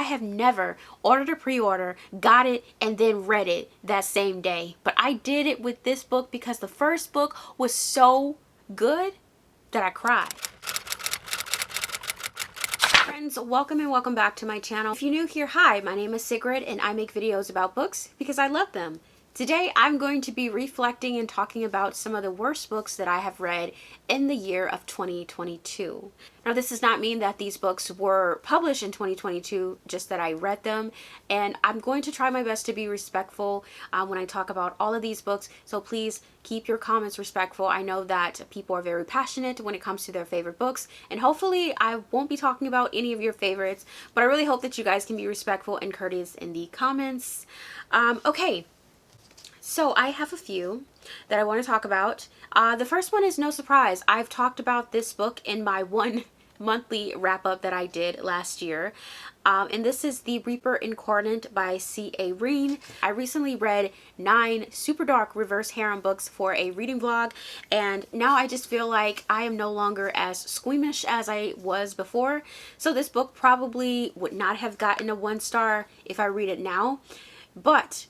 have never ordered a pre-order, got it, and then read it that same day. But I did it with this book because the first book was so good that I cried. Friends, welcome and welcome back to my channel. If you're new here, hi, my name is Sigrid and I make videos about books because I love them. Today I'm going to be reflecting and talking about some of the worst books that I have read in the year of 2022. Now this does not mean that these books were published in 2022, just that I read them, and I'm going to try my best to be respectful when I talk about all of these books, so please keep your comments respectful. I know that people are very passionate when it comes to their favorite books, and hopefully I won't be talking about any of your favorites, but I really hope that you guys can be respectful and courteous in the comments. Okay. So I have a few that I want to talk about. The first one is no surprise. I've talked about this book in my one monthly wrap-up that I did last year. And this is The Reaperincarnate by C.A. Reen. I recently read 9 super dark reverse harem books for a reading vlog, and now I just feel like I am no longer as squeamish as I was before. So this book probably would not have gotten a 1 star if I read it now, but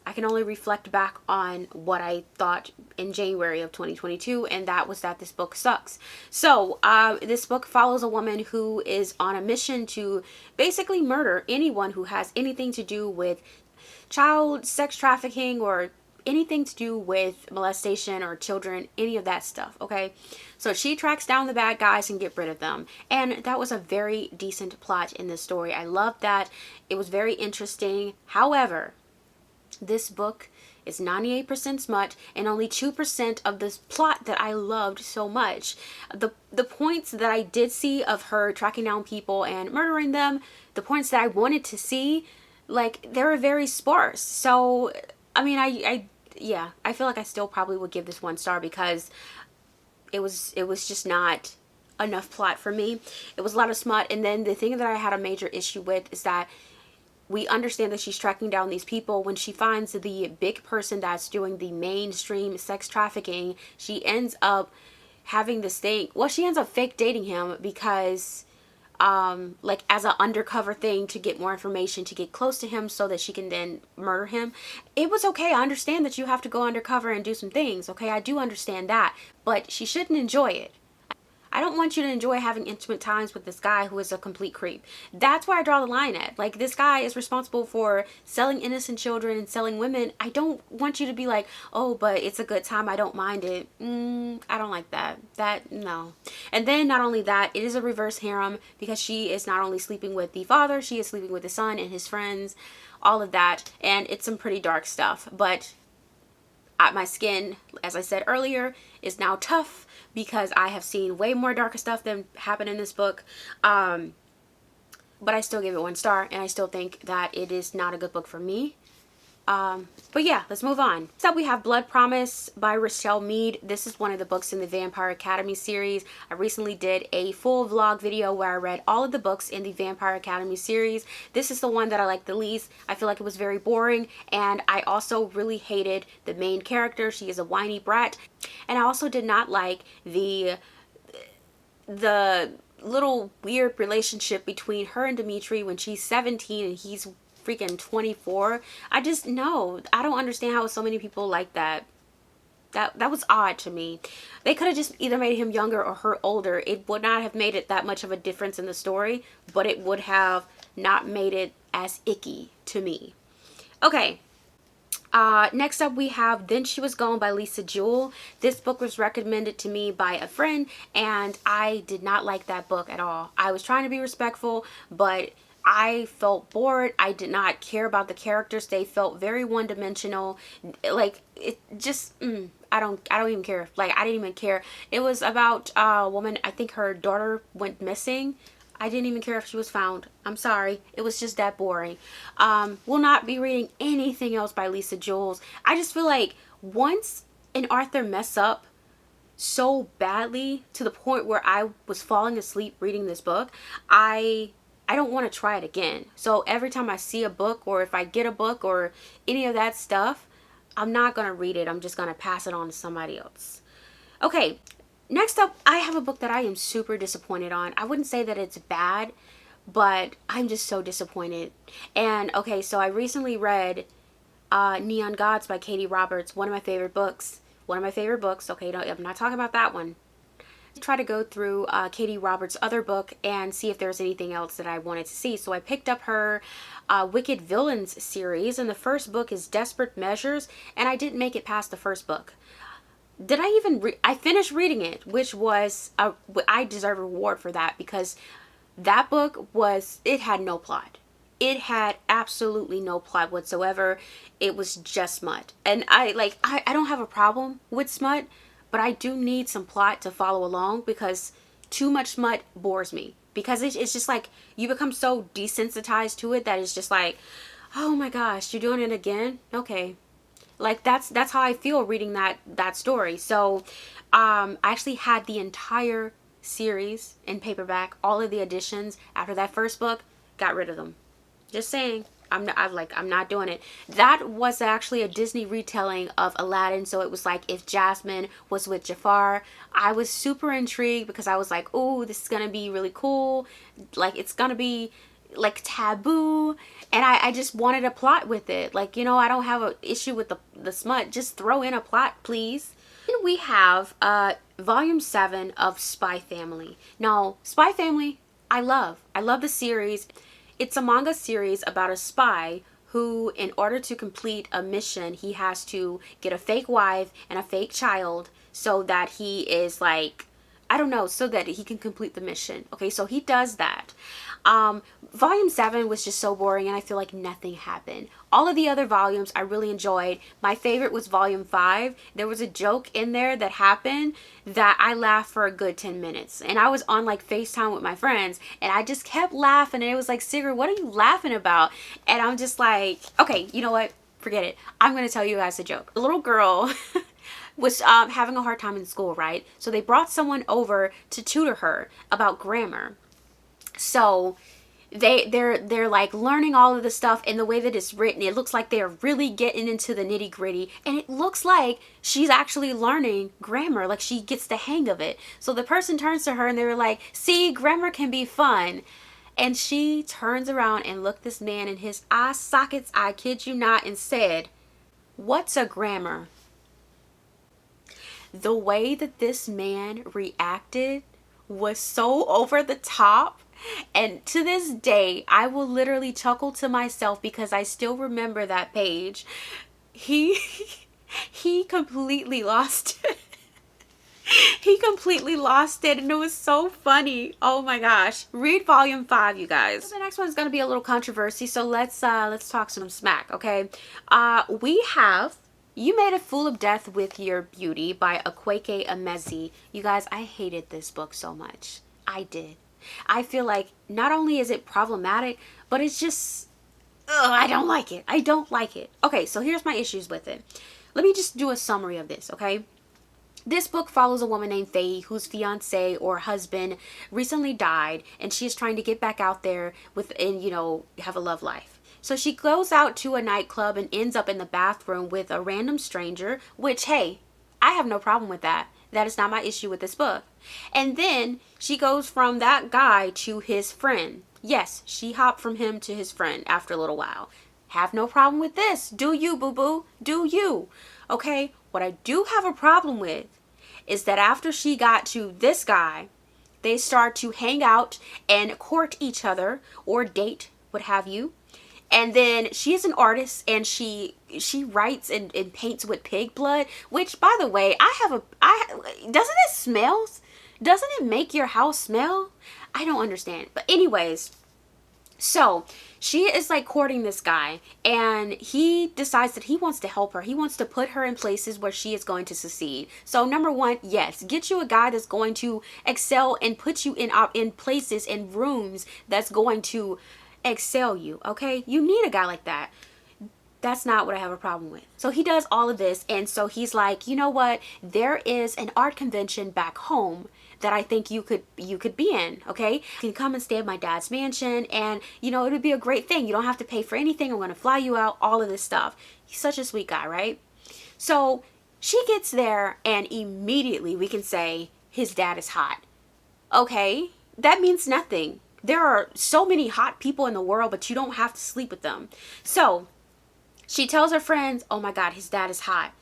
I can only reflect back on what I thought in January of 2022, and that was that this book sucks. So this book follows a woman who is on a mission to basically murder anyone who has anything to do with child sex trafficking or anything to do with molestation or children, any of that stuff, okay? So she tracks down the bad guys and get rid of them. And that was a very decent plot in this story. I loved that. It was very interesting. However, this book is 98% smut and only 2% of this plot that I loved so much. The points that I did see of her tracking down people and murdering them, the points that I wanted to see, like, they were very sparse. So, I mean, yeah, I feel like I still probably would give this 1 star because it was just not enough plot for me. It was a lot of smut, and then the thing that I had a major issue with is that we understand that she's tracking down these people. When she finds the big person that's doing the mainstream sex trafficking, she ends up having this thing. Well, she ends up fake dating him because, like, as an undercover thing to get more information, to get close to him so that she can then murder him. It was okay. I understand that you have to go undercover and do some things. Okay, I do understand that. But she shouldn't enjoy it. I don't want you to enjoy having intimate times with this guy who is a complete creep. That's where I draw the line at. Like, this guy is responsible for selling innocent children and selling women. I don't want you to be like, oh, but it's a good time, I don't mind it. I don't like that. No. And then not only that, it is a reverse harem because she is not only sleeping with the father, she is sleeping with the son and his friends, all of that. And it's some pretty dark stuff. But my skin, as I said earlier, is now tough because I have seen way more darker stuff than happened in this book. But I still give it 1 star, and I still think that it is not a good book for me. But yeah, let's move on. Next up, we have Blood Promise by Rochelle Mead. This is one of the books in the Vampire Academy series. I recently did a full vlog video where I read all of the books in the Vampire Academy series. This is the one that I like the least. I feel like it was very boring, and I also really hated the main character. She is a whiny brat, and I also did not like the little weird relationship between her and Dimitri when she's 17 and he's freaking 24. I just, no, I don't understand how so many people like that. That was odd to me. They could have just either made him younger or her older. It would not have made it that much of a difference in the story, but it would have not made it as icky to me. Okay. Next up we have Then She Was Gone by Lisa Jewell. This book was recommended to me by a friend, and I did not like that book at all. I was trying to be respectful, but I felt bored. I did not care about the characters. They felt very one-dimensional. Like, it just, I don't even care. Like, I didn't even care. It was about a woman, I think her daughter went missing. I didn't even care if she was found. I'm sorry. It was just that boring. Will not be reading anything else by Lisa Jewell. I just feel like once an author mess up so badly to the point where I was falling asleep reading this book, I don't want to try it again. So every time I see a book, or if I get a book or any of that stuff, I'm not going to read it. I'm just going to pass it on to somebody else. Okay, next up, I have a book that I am super disappointed on. I wouldn't say that it's bad, but I'm just so disappointed. And okay, so I recently read Neon Gods by Katie Roberts, one of my favorite books. One of my favorite books. Okay, no, I'm not talking about that one. Try to go through Katie Roberts' other book and see if there's anything else that I wanted to see. So I picked up her Wicked Villains series, and the first book is Desperate Measures, and I didn't make it past the first book. Did I even I finished reading it, which was I deserve a reward for that, because that book it had no plot. It had absolutely no plot whatsoever. It was just smut. And I don't have a problem with smut, but I do need some plot to follow along, because too much smut bores me. Because it's just like you become so desensitized to it that it's just like, oh my gosh, you're doing it again? Okay. Like that's how I feel reading that story. So I actually had the entire series in paperback, all of the editions after that first book, got rid of them. Just saying. I'm not doing it. That was actually a Disney retelling of Aladdin, so it was like if Jasmine was with Jafar. I was super intrigued because I was like, oh, this is gonna be really cool. Like, it's gonna be like taboo, and I just wanted a plot with it. Like, you know, I don't have an issue with the smut. Just throw in a plot, please. And we have volume 7 of Spy Family. Now, Spy Family, I love the series. It's a manga series about a spy who, in order to complete a mission, he has to get a fake wife and a fake child so that he is like, I don't know, so that he can complete the mission. Okay, so he does that. Volume 7 was just so boring, and I feel like nothing happened. All of the other volumes I really enjoyed. My favorite was volume 5. There was a joke in there that happened that I laughed for a good 10 minutes. And I was on like FaceTime with my friends, and I just kept laughing, and it was like, Sigrid, what are you laughing about? And I'm just like, okay, you know what? Forget it. I'm going to tell you guys a joke. A little girl was having a hard time in school, right? So they brought someone over to tutor her about grammar. So they're like learning all of the stuff, and the way that it's written, it looks like they're really getting into the nitty gritty, and it looks like she's actually learning grammar, like she gets the hang of it. So the person turns to her and they were like, see, grammar can be fun. And she turns around and looked this man in his eye sockets, I kid you not, and said, what's a grammar? The way that this man reacted was so over the top. And to this day, I will literally chuckle to myself because I still remember that page. He completely lost it. He completely lost it, and it was so funny. Oh my gosh. Read volume 5, you guys. The next one is going to be a little controversy, so let's talk some smack, okay? We have You Made a Fool of Death with Your Beauty by Akwaeke Emezi. You guys, I hated this book so much. I did. I feel like not only is it problematic, but it's just, I don't like it. I don't like it. Okay, so here's my issues with it. Let me just do a summary of this, okay? This book follows a woman named Faye whose fiance or husband recently died, and she is trying to get back out there and, you know, have a love life. So she goes out to a nightclub and ends up in the bathroom with a random stranger, which, hey, I have no problem with that. That is not my issue with this book. And then she goes from that guy to his friend. Yes, she hopped from him to his friend after a little while. Have no problem with this. Do you, boo-boo? Do you? Okay, what I do have a problem with is that after she got to this guy, they start to hang out and court each other or date, what have you. And then she is an artist, and she writes and paints with pig blood, which, by the way, doesn't it smell? Doesn't it make your house smell? I don't understand. But anyways, so she is like courting this guy, and he decides that he wants to help her. He wants to put her in places where she is going to succeed. So number one, yes, get you a guy that's going to excel and put you in places and rooms that's going to excel you, okay? You need a guy like that. That's not what I have a problem with. So he does all of this, and so he's like, you know what? There is an art convention back home that I think you could be in, okay? You can come and stay at my dad's mansion, and, you know, it would be a great thing. You don't have to pay for anything. I'm going to fly you out, all of this stuff. He's such a sweet guy, right? So she gets there, and immediately we can say his dad is hot. Okay, that means nothing. There are so many hot people in the world, but you don't have to sleep with them. So she tells her friends, oh my God, his dad is hot.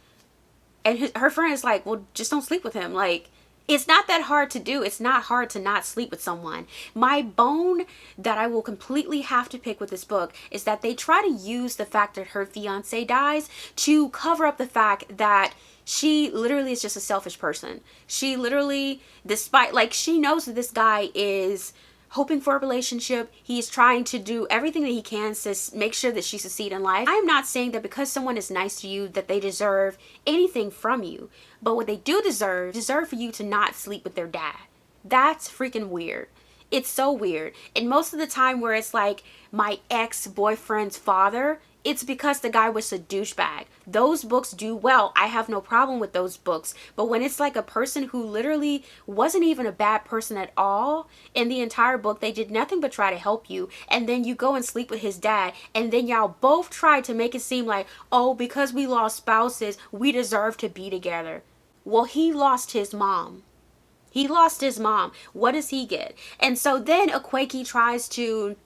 And her friend is like, well, just don't sleep with him. Like, it's not that hard to do. It's not hard to not sleep with someone. My bone that I will completely have to pick with this book is that they try to use the fact that her fiance dies to cover up the fact that she literally is just a selfish person. She literally, despite, like, she knows that this guy is hoping for a relationship. He's trying to do everything that he can to make sure that she succeeds in life. I am not saying that because someone is nice to you that they deserve anything from you. But what they do deserve for you to not sleep with their dad. That's freaking weird. It's so weird. And most of the time where it's like my ex-boyfriend's father, it's because the guy was a douchebag. Those books do well. I have no problem with those books. But when it's like a person who literally wasn't even a bad person at all, in the entire book, they did nothing but try to help you. And then you go and sleep with his dad. And then y'all both try to make it seem like, oh, because we lost spouses, we deserve to be together. Well, he lost his mom. He lost his mom. What does he get? And so then Akwaeke tries to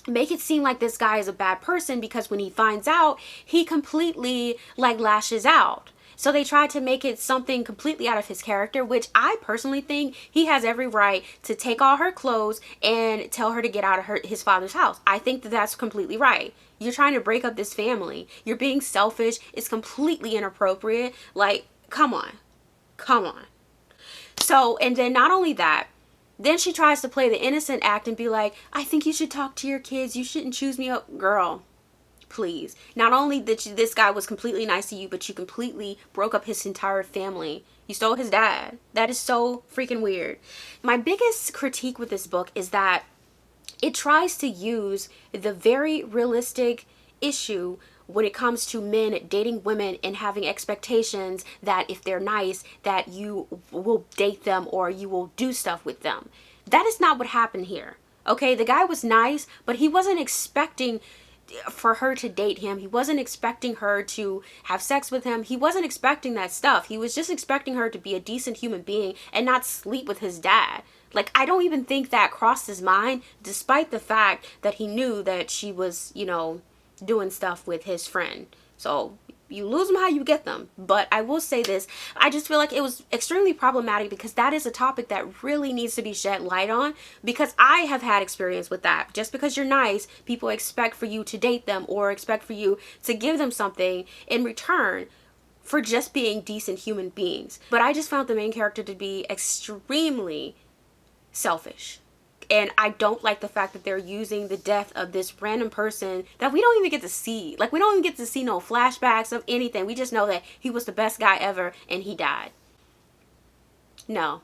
make it seem like this guy is a bad person because when he finds out, he completely like lashes out. So they tried to make it something completely out of his character, which I personally think he has every right to take all her clothes and tell her to get out of his father's house. I think that that's completely right. You're trying to break up this family. You're being selfish. It's completely inappropriate. Like, come on. Come on. So, and then not only that, then she tries to play the innocent act and be like, I think you should talk to your kids. You shouldn't choose me up. Girl, please. Not only that this guy was completely nice to you, but you completely broke up his entire family. You stole his dad. That is so freaking weird. My biggest critique with this book is that it tries to use the very realistic issue when it comes to men dating women and having expectations that if they're nice, that you will date them or you will do stuff with them. That is not what happened here. Okay, the guy was nice, but he wasn't expecting for her to date him. He wasn't expecting her to have sex with him. He wasn't expecting that stuff. He was just expecting her to be a decent human being and not sleep with his dad. Like, I don't even think that crossed his mind, despite the fact that he knew that she was, you know, doing stuff with his friend. So you lose them how you get them. But I will say this, I just feel like it was extremely problematic because that is a topic that really needs to be shed light on, because I have had experience with that. Just because you're nice, people expect for you to date them or expect for you to give them something in return for just being decent human beings. But I just found the main character to be extremely selfish. And I don't like the fact that they're using the death of this random person that we don't even get to see. Like, we don't even get to see no flashbacks of anything. We just know that he was the best guy ever and he died. No.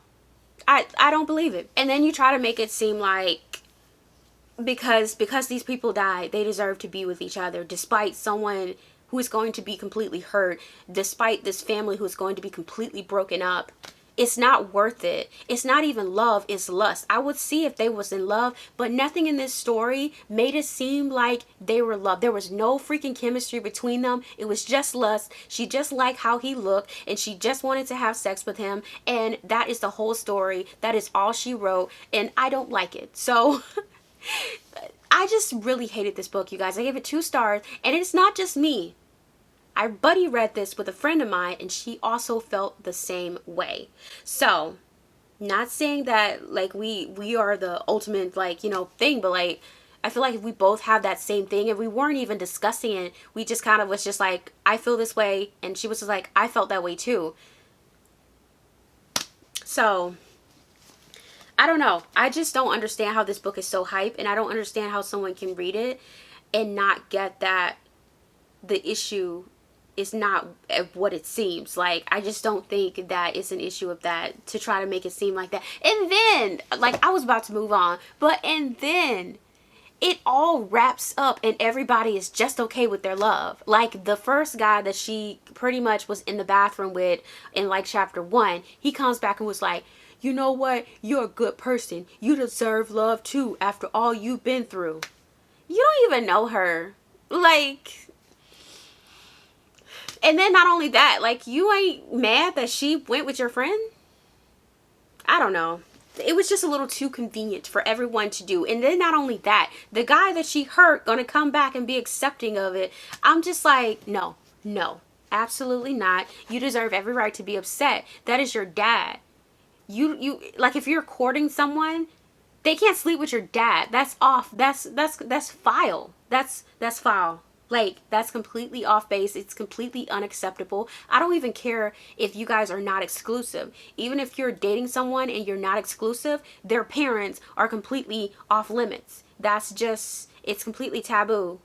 I don't believe it. And then you try to make it seem like because these people died, they deserve to be with each other, despite someone who is going to be completely hurt, despite this family who is going to be completely broken up. It's not worth it. It's not even love, it's lust. I would see if they was in love, but nothing in this story made it seem like they were loved. There was no freaking chemistry between them. It was just lust. She just liked how he looked and she just wanted to have sex with him. And that is the whole story. That is all she wrote. And I don't like it. So I just really hated this book, you guys. I gave it 2 stars, and it's not just me. Our buddy read this with a friend of mine and she also felt the same way. So, not saying that like we are the ultimate, like, you know, thing, but like I feel like if we both have that same thing and we weren't even discussing it, we just kind of was just like, I feel this way, and she was just like, I felt that way too. So, I don't know. I just don't understand how this book is so hype, and I don't understand how someone can read it and not get that the issue is not what it seems. Like, I just don't think that it's an issue of that to try to make it seem like that. And then, like, I was about to move on, but and then it all wraps up and everybody is just okay with their love. Like, the first guy that she pretty much was in the bathroom with in like chapter 1, he comes back and was like, you know what, you're a good person, you deserve love too after all you've been through. You don't even know her. Like, and then not only that, like, you ain't mad that she went with your friend? I don't know. it was just a little too convenient for everyone to do. And then not only that, the guy that she hurt gonna come back and be accepting of it. I'm just like, no, no, absolutely not. You deserve every right to be upset. That is your dad. You like, if you're courting someone, they can't sleep with your dad. That's off. That's foul. That's foul. Like, that's completely off base. It's completely unacceptable. I don't even care if you guys are not exclusive. Even if you're dating someone and you're not exclusive, their parents are completely off limits. That's just, it's completely taboo.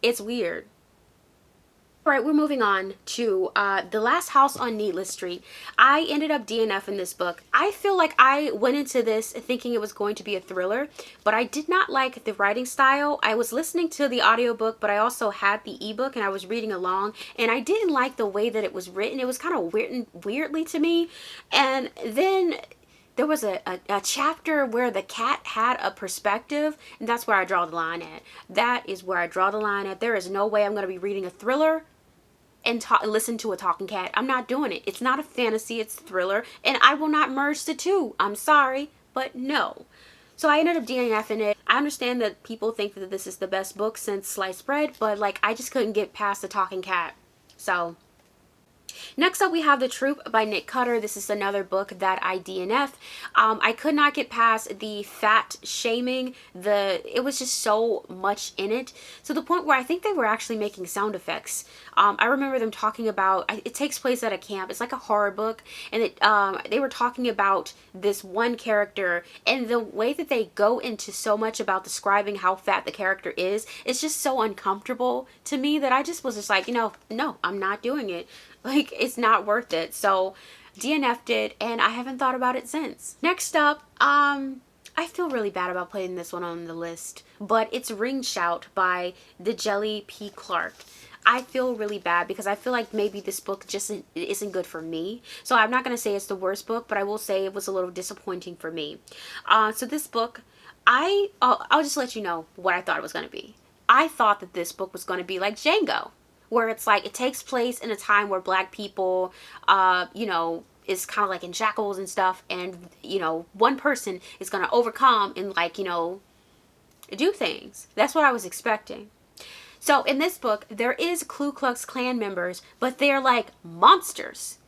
It's weird. All right, we're moving on to The Last House on Needless Street. I ended up DNFing this book. I feel like I went into this thinking it was going to be a thriller, but I did not like the writing style. I was listening to the audiobook, but I also had the ebook and I was reading along, and I didn't like the way that it was written. It was kind of weirdly to me. And then there was a chapter where the cat had a perspective, and that's where I draw the line at. That is where I draw the line at. There is no way I'm going to be reading a thriller and listen to a talking cat. I'm not doing it. It's not a fantasy, it's thriller, and I will not merge the two. I'm sorry, but no. So I ended up DNFing it. I understand that people think that this is the best book since sliced bread, but like, I just couldn't get past the talking cat. So next up, we have The Troop by Nick Cutter. This is another book that I DNF. I could not get past the fat shaming. It was just so much in it, to the point where I think they were actually making sound effects. I remember them talking about, it takes place at a camp. It's like a horror book, and they were talking about this one character, and the way that they go into so much about describing how fat the character is, it's just so uncomfortable to me that I just was just like, you know, no, I'm not doing it. Like, it's not worth it. So DNF'd it, and I haven't thought about it since. Next up, I feel really bad about putting this one on the list, but it's Ring Shout by Jelly P. Clark. I feel really bad because I feel like maybe this book just isn't good for me. So I'm not going to say it's the worst book, but I will say it was a little disappointing for me. So this book, I'll just let you know what I thought it was going to be. I thought that this book was going to be like Django, where it's like, it takes place in a time where black people, you know, is kind of like in shackles and stuff, and, you know, one person is going to overcome and, like, you know, do things. That's what I was expecting. So in this book, there is Ku Klux Klan members, but they're like monsters.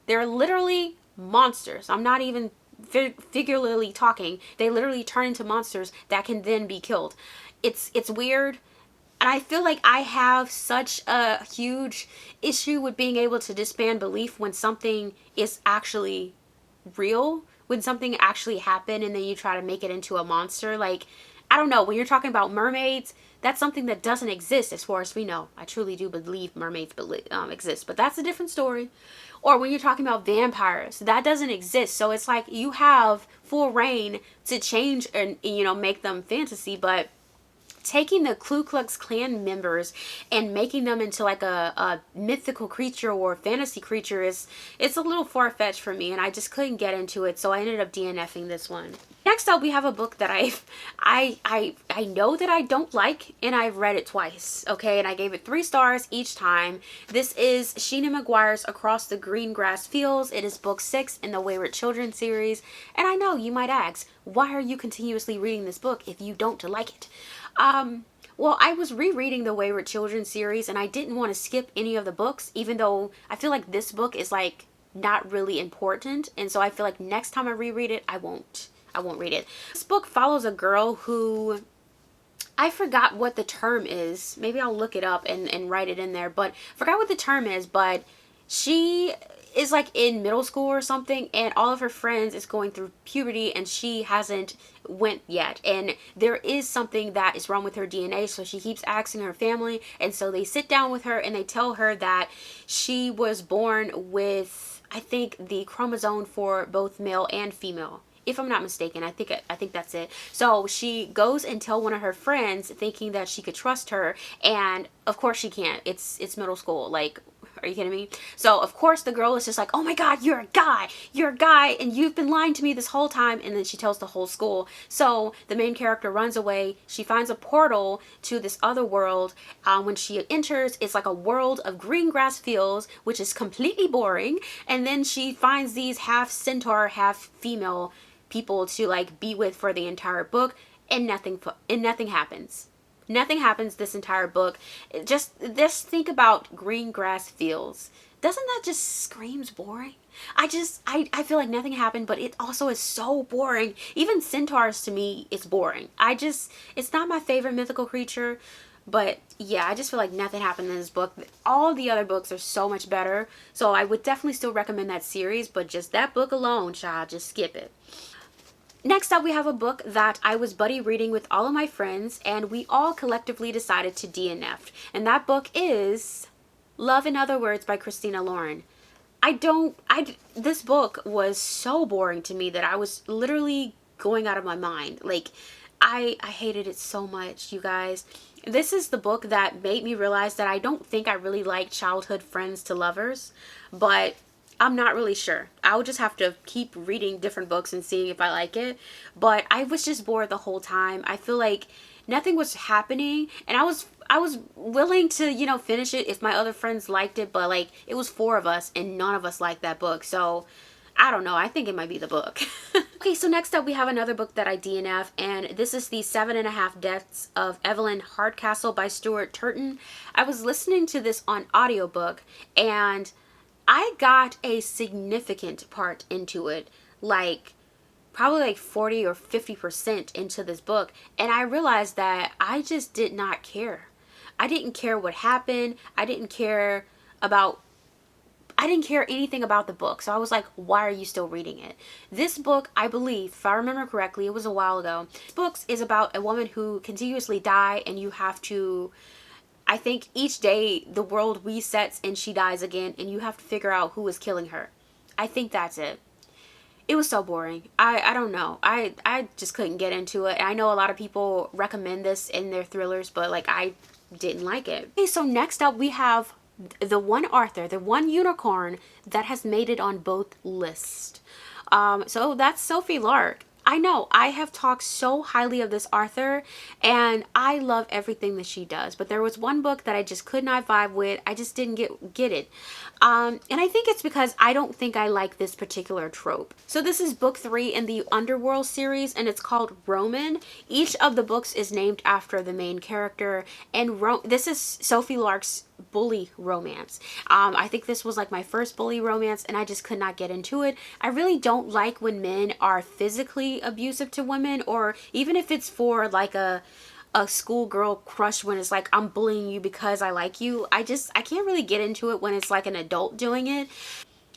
They're literally monsters. I'm not even figuratively talking. They literally turn into monsters that can then be killed. It's weird. And I feel like I have such a huge issue with being able to disband belief when something is actually real, when something actually happened and then you try to make it into a monster. Like, I don't know, when you're talking about mermaids, that's something that doesn't exist as far as we know. I truly do believe mermaids exist, but that's a different story. Or when you're talking about vampires, that doesn't exist. So it's like you have full reign to change and, you know, make them fantasy, but taking the Ku Klux Klan members and making them into like a mythical creature or fantasy creature it's a little far-fetched for me, and I just couldn't get into it, so I ended up DNFing this one. Next up, we have a book that I know that I don't like, and I've read it twice, okay, and I gave it 3 stars each time. This is Sheena Maguire's Across the Green Grass Fields. It is book 6 in the Wayward Children series, and I know you might ask, why are you continuously reading this book if you don't like it? Well, I was rereading the Wayward Children series, and I didn't want to skip any of the books, even though I feel like this book is like not really important, and so I feel like next time I reread it, I won't read it. This book follows a girl who, I forgot what the term is. Maybe I'll look it up and write it in there, but forgot what the term is, but she is like in middle school or something, and all of her friends is going through puberty and she hasn't went yet, and there is something that is wrong with her DNA, so she keeps asking her family, and so they sit down with her and they tell her that she was born with, I think, the chromosome for both male and female, if I'm not mistaken. I think that's it. So she goes and tell one of her friends, thinking that she could trust her, and of course she can't. It's middle school. Like, are you kidding me? So of course the girl is just like, oh my god, you're a guy, and you've been lying to me this whole time. And then she tells the whole school. So the main character runs away. She finds a portal to this other world. When she enters, it's like a world of green grass fields, which is completely boring. And then she finds these half centaur, half female people to like be with for the entire book, and nothing happens. Nothing happens this entire book. Just think about green grass fields. Doesn't that just screams boring? I feel like nothing happened, but it also is so boring. Even centaurs to me is boring. It's not my favorite mythical creature, but yeah, I just feel like nothing happened in this book. All the other books are so much better, so I would definitely still recommend that series, but just that book alone, child, just skip it. Next up, we have a book that I was buddy reading with all of my friends, and we all collectively decided to DNF. And that book is Love in Other Words by Christina Lauren. This book was so boring to me that I was literally going out of my mind. Like, I hated it so much, you guys. This is the book that made me realize that I don't think I really like childhood friends to lovers, but I'm not really sure. I'll just have to keep reading different books and seeing if I like it. But I was just bored the whole time. I feel like nothing was happening, and I was willing to, you know, finish it if my other friends liked it, but like it was 4 of us and none of us liked that book. So I don't know. I think it might be the book. Okay, so next up we have another book that I DNF, and this is The 7.5 Deaths of Evelyn Hardcastle by Stuart Turton. I was listening to this on audiobook, and I got a significant part into it, like probably like 40 or 50% into this book, and I realized that I just did not care. I didn't care what happened. I didn't care anything about the book. So I was like, why are you still reading it? This book, I believe, if I remember correctly, it was a while ago. This book is about a woman who continuously dies, and you have to, I think each day the world resets and she dies again, and you have to figure out who is killing her. I think that's it. It was so boring. I don't know. I just couldn't get into it. I know a lot of people recommend this in their thrillers, but like I didn't like it. Okay, so next up we have the one author, the one unicorn that has made it on both lists. So that's Sophie Lark. I know I have talked so highly of this author, and I love everything that she does, but there was one book that I just could not vibe with. I just didn't get it. And I think it's because I don't think I like this particular trope. So this is book 3 in the Underworld series, and it's called Roman. Each of the books is named after the main character, and this is Sophie Lark's bully romance. I think this was like my first bully romance, and I just could not get into it. I really don't like when men are physically abusive to women, or even if it's for like a schoolgirl crush, when it's like, I'm bullying you because I like you. I can't really get into it when it's like an adult doing it.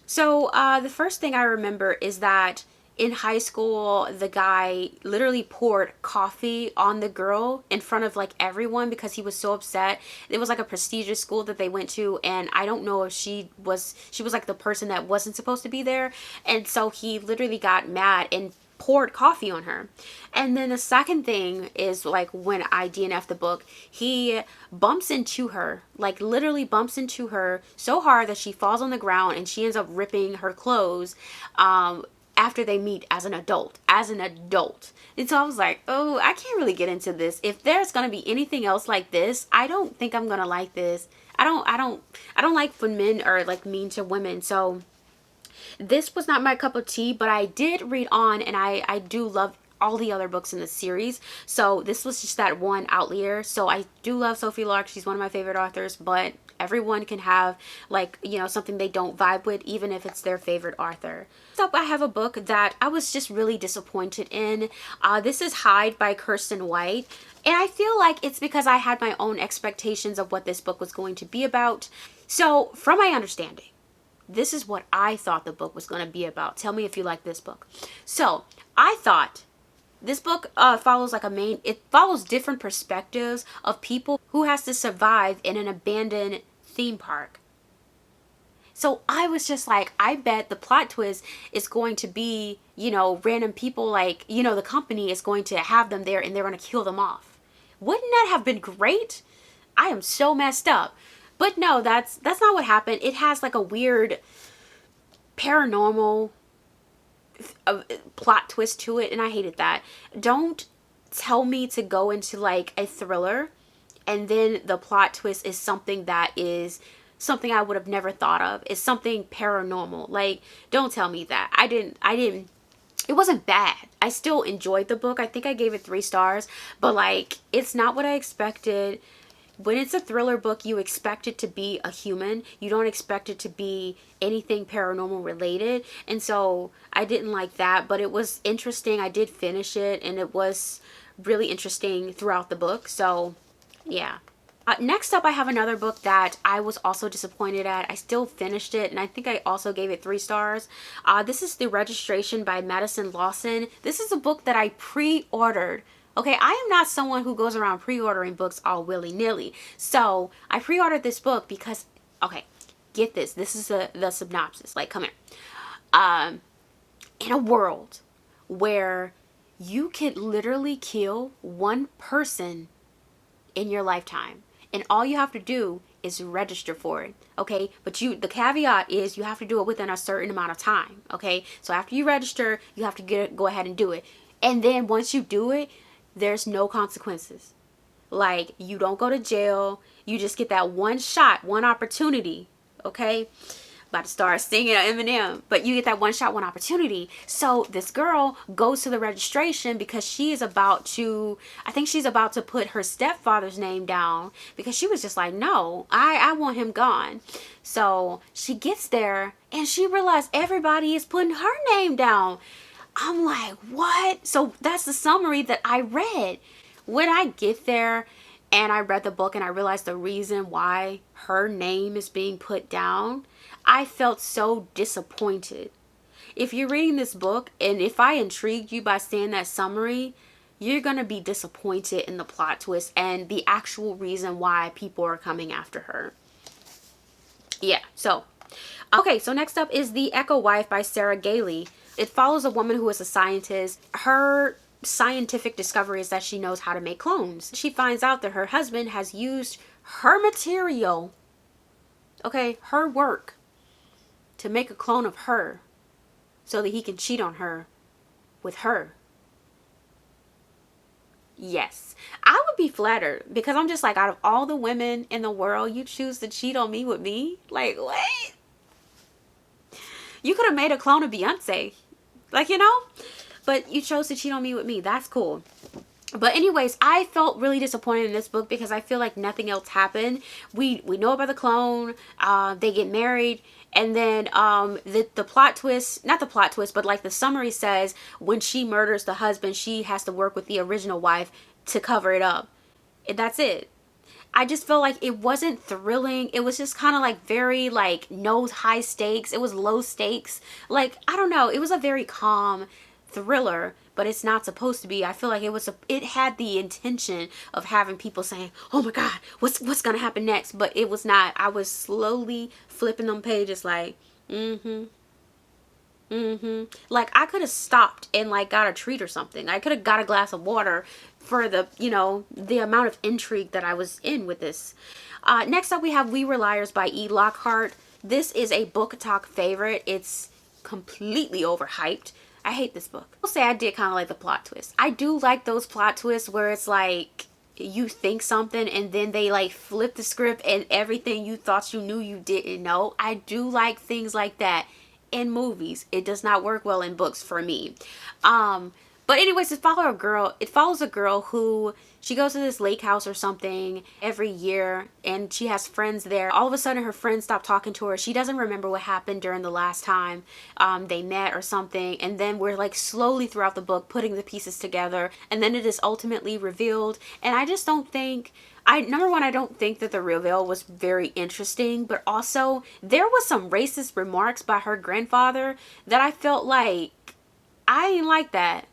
So the first thing I remember is that in high school, the guy literally poured coffee on the girl in front of like everyone because he was so upset. It was like a prestigious school that they went to, and I don't know if she was like the person that wasn't supposed to be there, and so he literally got mad and poured coffee on her. And then the second thing is, like, when I DNF the book, he bumps into her, like literally bumps into her so hard that she falls on the ground, and she ends up ripping her clothes after they meet as an adult. And so I was like, oh, I can't really get into this. If there's gonna be anything else like this, I don't think I'm gonna like this. I don't like when men are like mean to women. So this was not my cup of tea, but I did read on, and I do love all the other books in the series. So this was just that one outlier. So I do love Sophie Lark. She's one of my favorite authors, but everyone can have, like, you know, something they don't vibe with, even if it's their favorite author. So I have a book that I was just really disappointed in. This is Hide by Kirsten White. And I feel like it's because I had my own expectations of what this book was going to be about. So from my understanding, this is what I thought the book was going to be about. Tell me if you like this book. So I thought this book follows like it follows different perspectives of people who has to survive in an abandoned theme park. So I was just like, I bet the plot twist is going to be, you know, random people, like, you know, the company is going to have them there and they're going to kill them off. Wouldn't that have been great? I am so messed up. But no, that's not what happened. It has like a weird paranormal plot twist to it, and I hated that. Don't tell me to go into like a thriller and then the plot twist is something that is something I would have never thought of. It's something paranormal. Like, don't tell me that. I didn't it wasn't bad. I still enjoyed the book. I think I gave it 3 stars, but like, it's not what I expected. When it's a thriller book, you expect it to be a human. You don't expect it to be anything paranormal related. And so I didn't like that, but it was interesting. I did finish it, and it was really interesting throughout the book. So yeah. Next up, I have another book that I was also disappointed at. I still finished it, and I think I also gave it 3 stars. This is The Registration by Madison Lawson. This is a book that I pre-ordered. Okay, I am not someone who goes around pre-ordering books all willy-nilly. So I pre-ordered this book because, okay, get this. This is the synopsis. Like, come here. In a world where you could literally kill one person in your lifetime, and all you have to do is register for it, okay? But the caveat is you have to do it within a certain amount of time, okay? So after you register, you have to go ahead and do it. And then once you do it, there's no consequences. Like, you don't go to jail. You just get that one shot, one opportunity, okay? About to start singing Eminem, but you get that one shot, one opportunity. So this girl goes to the registration because she is about to, I think she's about to put her stepfather's name down, because she was just like, no, I want him gone. So she gets there and she realized everybody is putting her name down. I'm like, what? So that's the summary that I read. When I get there and I read the book and I realized the reason why her name is being put down, I felt so disappointed. If you're reading this book, and if I intrigued you by saying that summary, you're going to be disappointed in the plot twist and the actual reason why people are coming after her. Yeah, so, okay, so next up is The Echo Wife by Sarah Gailey. It follows a woman who is a scientist. Her scientific discovery is that she knows how to make clones. She finds out that her husband has used her material, okay, her work, to make a clone of her so that he can cheat on her with her. Yes, I would be flattered, because I'm just like, out of all the women in the world, you choose to cheat on me with me? Like, what? You could have made a clone of Beyonce. Like, you know? But you chose to cheat on me with me. That's cool. But anyways, I felt really disappointed in this book because I feel like nothing else happened. We know about the clone. They get married. And then the plot twist, not the plot twist, but like the summary says, when she murders the husband, she has to work with the original wife to cover it up. And that's it. I just felt like it wasn't thrilling. It was just kind of like very like no high stakes. It was low stakes. Like, I don't know. It was a very calm thriller, but it's not supposed to be. I feel like it had the intention of having people saying, oh my God, what's going to happen next? But it was not. I was slowly flipping them pages like, like I could have stopped and like got a treat or something. I could have got a glass of water for the, you know, the amount of intrigue that I was in with this. Next up we have We Were Liars by E. Lockhart. This is a book talk favorite. It's completely overhyped. I hate this book. I'll say I did kind of like the plot twist. I do like those plot twists where it's like you think something and then they like flip the script and everything you thought you knew you didn't know. I do like things like that in movies. It does not work well in books for me. But anyways, it follows a girl who, she goes to this lake house or something every year and she has friends there. All of a sudden her friends stop talking to her. She doesn't remember what happened during the last time they met or something. And then we're like slowly throughout the book putting the pieces together, and then it is ultimately revealed. And I just don't think, number one, I don't think that the reveal was very interesting, but also there was some racist remarks by her grandfather that I felt like, I ain't like that.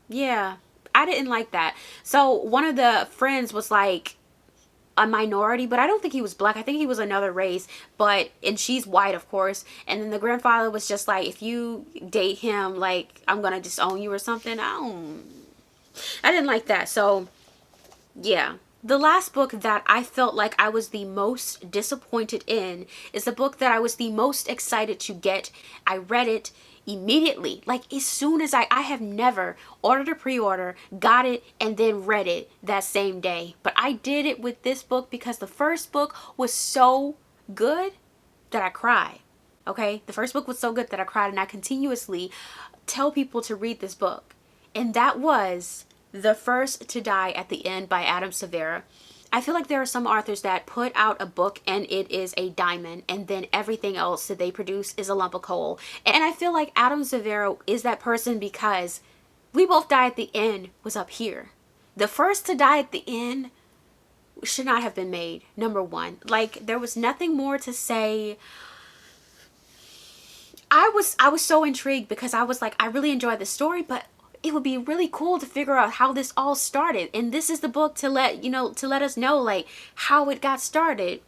Yeah, I didn't like that. So one of the friends was like a minority, but I don't think he was black. I think he was another race, and she's white, of course. And then the grandfather was just like, if you date him, like, I'm gonna disown you or something. I didn't like that. So yeah. The last book that I felt like I was the most disappointed in is the book that I was the most excited to get. I read it immediately, like as soon as I have never ordered a pre-order, got it, and then read it that same day. But I did it with this book because the first book was so good that I cried. Okay, the first book was so good that I cried, and I continuously tell people to read this book. And that was The First to Die at the End by Adam Severa. I feel like there are some authors that put out a book and it is a diamond, and then everything else that they produce is a lump of coal. And I feel like Adam Severa is that person, because We Both Die at the End was up here. The First to Die at the End should not have been made, number one. Like, there was nothing more to say. I was so intrigued because I was like, I really enjoyed the story, but it would be really cool to figure out how this all started. And this is the book to let us know like how it got started.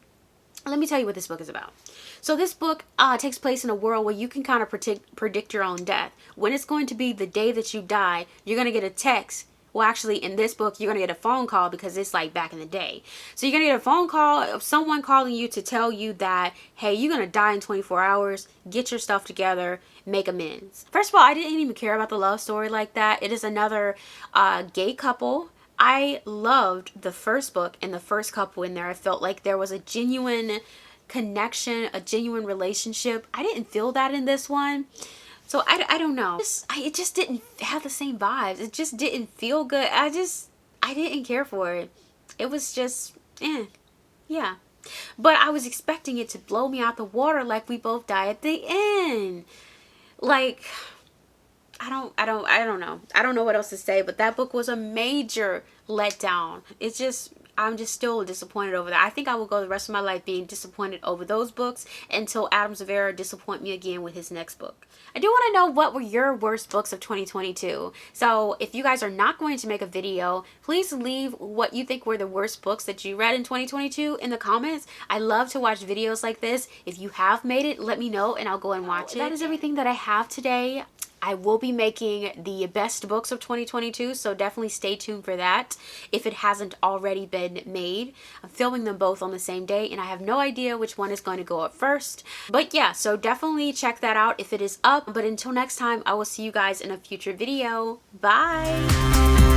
Let me tell you what this book is about. So this book takes place in a world where you can kind of predict your own death. When it's going to be the day that you die, you're going to get a text. Well, actually, in this book, you're going to get a phone call, because it's like back in the day. So you're going to get a phone call of someone calling you to tell you that, hey, you're going to die in 24 hours. Get your stuff together. Make amends. First of all, I didn't even care about the love story like that. It is another gay couple. I loved the first book and the first couple in there. I felt like there was a genuine connection, a genuine relationship. I didn't feel that in this one. So I don't know. It just didn't have the same vibes. It just didn't feel good. I didn't care for it. It was just, yeah. But I was expecting it to blow me out the water like We Both Die at the End. Like, I don't know. I don't know what else to say, but that book was a major letdown. I'm just still disappointed over that. I think I will go the rest of my life being disappointed over those books until Adam Severa disappoint me again with his next book. I do want to know, what were your worst books of 2022? So if you guys are not going to make a video, please leave what you think were the worst books that you read in 2022 in the comments. I love to watch videos like this. If you have made it, let me know and I'll go and watch it. That is everything that I have today. I will be making the best books of 2022, so definitely stay tuned for that if it hasn't already been made. I'm filming them both on the same day, and I have no idea which one is going to go up first. But yeah, so definitely check that out if it is up. But until next time, I will see you guys in a future video. Bye!